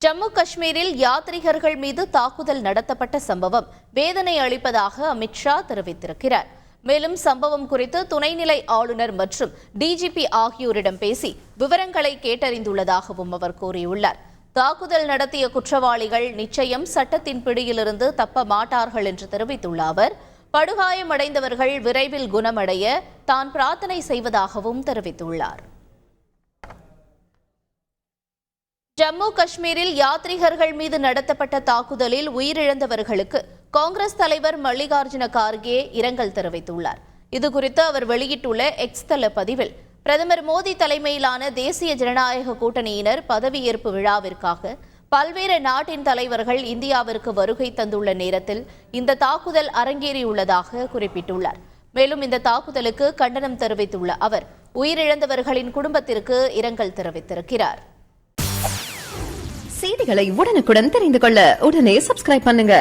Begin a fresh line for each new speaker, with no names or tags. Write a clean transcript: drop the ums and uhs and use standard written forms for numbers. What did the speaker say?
ஜம்மு காஷ்மீரில் யாத்ரீகர்கள் மீது தாக்குதல் நடத்தப்பட்ட சம்பவம் வேதனை அளிப்பதாக அமித்ஷா தெரிவித்திருக்கிறார். மேலும் சம்பவம் குறித்து துணைநிலை ஆளுநர் மற்றும் டிஜிபி ஆகியோரிடம் பேசி விவரங்களை கேட்டறிந்துள்ளதாகவும் அவர் கூறியுள்ளார். தாக்குதல் நடத்திய குற்றவாளிகள் நிச்சயம் சட்டத்தின் பிடியிலிருந்து தப்ப மாட்டார்கள் என்று தெரிவித்துள்ள அவர், படுகாயமடைந்தவர்கள் விரைவில் குணமடைய தான் பிரார்த்தனை செய்வதாகவும் தெரிவித்துள்ளார். ஜம்மு காஷ்மீரில் யாத்ரீகர்கள் மீது நடத்தப்பட்ட தாக்குதலில் உயிரிழந்தவர்களுக்கு காங்கிரஸ் தலைவர் மல்லிகார்ஜுன கார்கே இரங்கல் தெரிவித்துள்ளார். இதுகுறித்து அவர் வெளியிட்டுள்ள எக்ஸ் தள பதிவில், பிரதமர் மோடி தலைமையிலான தேசிய ஜனநாயக கூட்டணியினர் பதவியேற்பு விழாவிற்காக பல்வேறு நாட்டின் தலைவர்கள் இந்தியாவிற்கு வருகை தந்துள்ள நேரத்தில் இந்த தாக்குதல் அரங்கேறியுள்ளதாக குறிப்பிட்டுள்ளார். மேலும் இந்த தாக்குதலுக்கு கண்டனம் தெரிவித்துள்ள அவர், உயிரிழந்தவர்களின் குடும்பத்திற்கு இரங்கல் தெரிவித்திருக்கிறார்.
செய்திகளை உடனுக்குடன் தெரிந்து கொள்ள உடனே சப்ஸ்கிரைப் பண்ணுங்க.